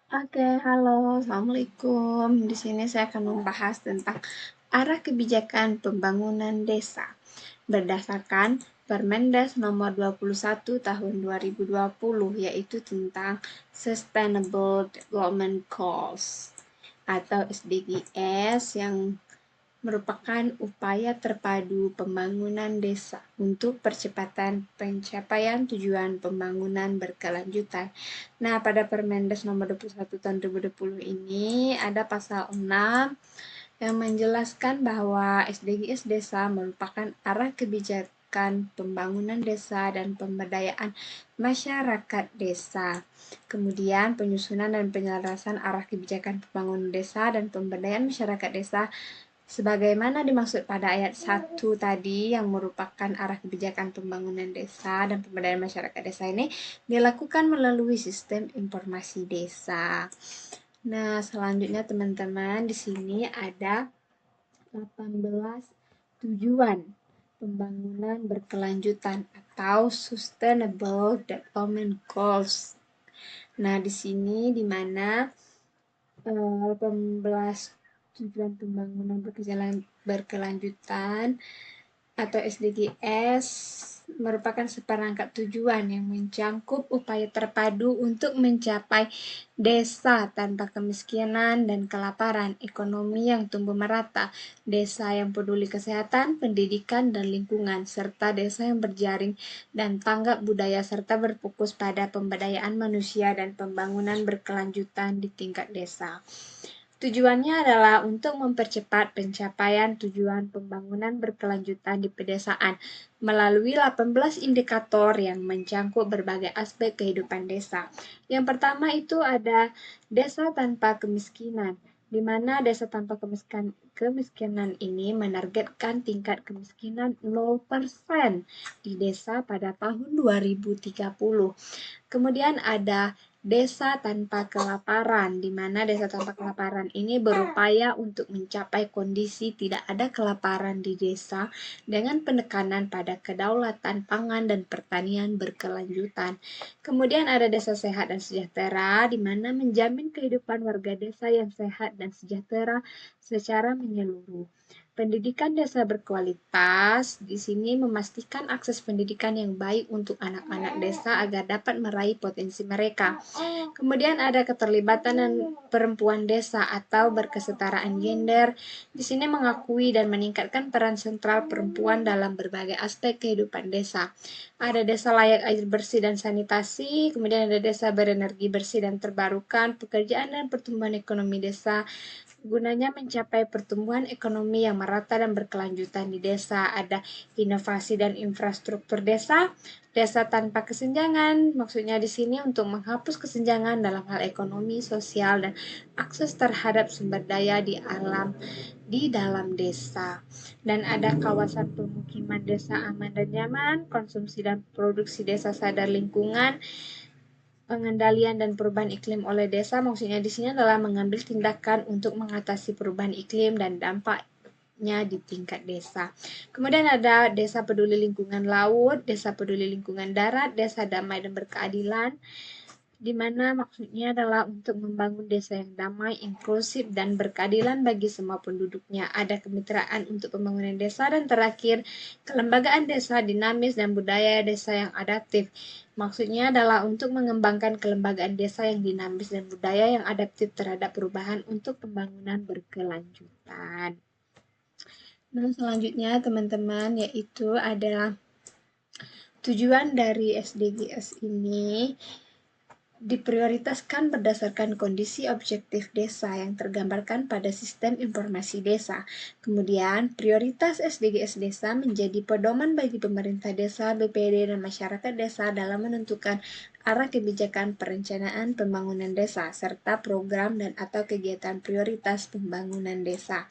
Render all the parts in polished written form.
Oke, halo, Assalamualaikum. Di sini saya akan membahas tentang arah kebijakan pembangunan desa berdasarkan Permendes nomor 21 tahun 2020, yaitu tentang Sustainable Development Goals atau SDGs, yang merupakan upaya terpadu pembangunan desa untuk percepatan pencapaian tujuan pembangunan berkelanjutan. Nah, pada Permendes nomor 21 tahun 2020 ini ada pasal 6 yang menjelaskan bahwa SDGs desa merupakan arah kebijakan pembangunan desa dan pemberdayaan masyarakat desa. Kemudian penyusunan dan penyelarasan arah kebijakan pembangunan desa dan pemberdayaan masyarakat desa sebagaimana dimaksud pada ayat 1 tadi, yang merupakan arah kebijakan pembangunan desa dan pemberdayaan masyarakat desa ini dilakukan melalui sistem informasi desa. Nah, selanjutnya teman-teman, di sini ada 18 tujuan pembangunan berkelanjutan atau Sustainable Development Goals. Nah, di sini di mana 18 tujuan pembangunan berkelanjutan atau SDGs merupakan seperangkat tujuan yang mencakup upaya terpadu untuk mencapai desa tanpa kemiskinan dan kelaparan, ekonomi yang tumbuh merata, desa yang peduli kesehatan, pendidikan, dan lingkungan, serta desa yang berjaring dan tanggap budaya, serta berfokus pada pemberdayaan manusia dan pembangunan berkelanjutan di tingkat desa. Tujuannya adalah untuk mempercepat pencapaian tujuan pembangunan berkelanjutan di pedesaan melalui 18 indikator yang mencakup berbagai aspek kehidupan desa. Yang pertama itu ada desa tanpa kemiskinan, di mana desa tanpa kemiskinan ini menargetkan tingkat kemiskinan 0% di desa pada tahun 2030. Kemudian ada desa tanpa kelaparan, di mana desa tanpa kelaparan ini berupaya untuk mencapai kondisi tidak ada kelaparan di desa dengan penekanan pada kedaulatan pangan dan pertanian berkelanjutan. Kemudian ada desa sehat dan sejahtera, di mana menjamin kehidupan warga desa yang sehat dan sejahtera secara menyeluruh. Pendidikan desa berkualitas di sini memastikan akses pendidikan yang baik untuk anak-anak desa agar dapat meraih potensi mereka. Kemudian ada keterlibatan dan perempuan desa atau berkesetaraan gender. Di sini mengakui dan meningkatkan peran sentral perempuan dalam berbagai aspek kehidupan desa. Ada desa layak air bersih dan sanitasi, kemudian ada desa berenergi bersih dan terbarukan, pekerjaan dan pertumbuhan ekonomi desa, gunanya mencapai pertumbuhan ekonomi yang merata dan berkelanjutan di desa. Ada inovasi dan infrastruktur desa, desa tanpa kesenjangan. Maksudnya di sini untuk menghapus kesenjangan dalam hal ekonomi, sosial, dan akses terhadap sumber daya di dalam desa. Dan ada kawasan pemukiman desa aman dan nyaman, konsumsi dan produksi desa sadar lingkungan, pengendalian dan perubahan iklim oleh desa. Maksudnya di sini adalah mengambil tindakan untuk mengatasi perubahan iklim dan dampaknya di tingkat desa. Kemudian ada desa peduli lingkungan laut, desa peduli lingkungan darat, desa damai dan berkeadilan, di mana maksudnya adalah untuk membangun desa yang damai, inklusif, dan berkeadilan bagi semua penduduknya. Ada kemitraan untuk pembangunan desa, dan terakhir, kelembagaan desa dinamis dan budaya desa yang adaptif. Maksudnya adalah untuk mengembangkan kelembagaan desa yang dinamis dan budaya yang adaptif terhadap perubahan untuk pembangunan berkelanjutan. Nah, selanjutnya teman-teman, yaitu adalah tujuan dari SDGs ini diprioritaskan berdasarkan kondisi objektif desa yang tergambarkan pada sistem informasi desa. Kemudian, prioritas SDGs desa menjadi pedoman bagi pemerintah desa, BPD, dan masyarakat desa dalam menentukan arah kebijakan perencanaan pembangunan desa, serta program dan atau kegiatan prioritas pembangunan desa.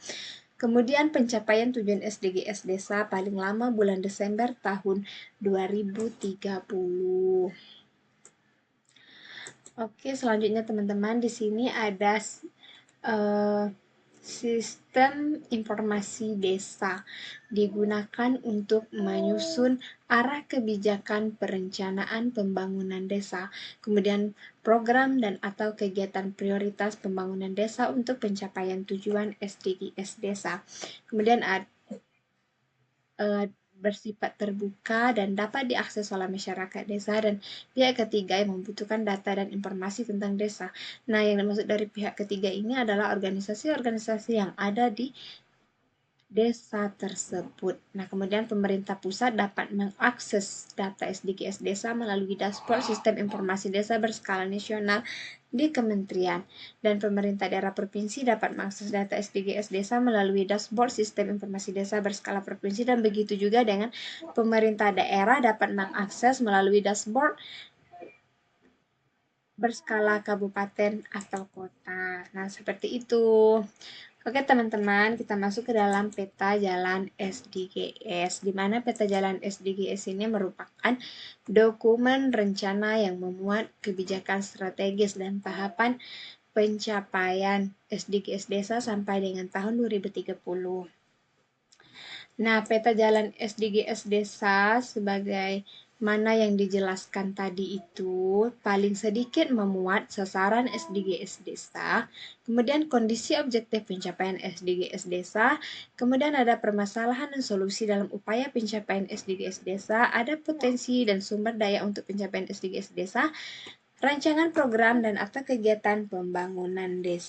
Kemudian pencapaian tujuan SDGs desa paling lama bulan Desember tahun 2030. Oke, selanjutnya teman-teman, di sini ada Sistem informasi desa digunakan untuk menyusun arah kebijakan perencanaan pembangunan desa, kemudian program dan atau kegiatan prioritas pembangunan desa untuk pencapaian tujuan SDGs desa. Kemudian bersifat terbuka dan dapat diakses oleh masyarakat desa dan pihak ketiga yang membutuhkan data dan informasi tentang desa. Nah, yang dimaksud dari pihak ketiga ini adalah organisasi-organisasi yang ada di desa tersebut. Nah, kemudian pemerintah pusat dapat mengakses data SDGs desa melalui dashboard sistem informasi desa berskala nasional di kementerian. Dan pemerintah daerah provinsi dapat mengakses data SDGs desa melalui dashboard sistem informasi desa berskala provinsi, dan begitu juga dengan pemerintah daerah dapat mengakses melalui dashboard berskala kabupaten atau kota. Nah, seperti itu. Oke teman-teman, kita masuk ke dalam peta jalan SDGs, di mana peta jalan SDGs ini merupakan dokumen rencana yang memuat kebijakan strategis dan tahapan pencapaian SDGs desa sampai dengan tahun 2030. Nah, peta jalan SDGs desa sebagai mana yang dijelaskan tadi itu paling sedikit memuat sasaran SDGs desa, kemudian kondisi objektif pencapaian SDGs desa, kemudian ada permasalahan dan solusi dalam upaya pencapaian SDGs desa, ada potensi dan sumber daya untuk pencapaian SDGs desa, rancangan program dan atau kegiatan pembangunan desa.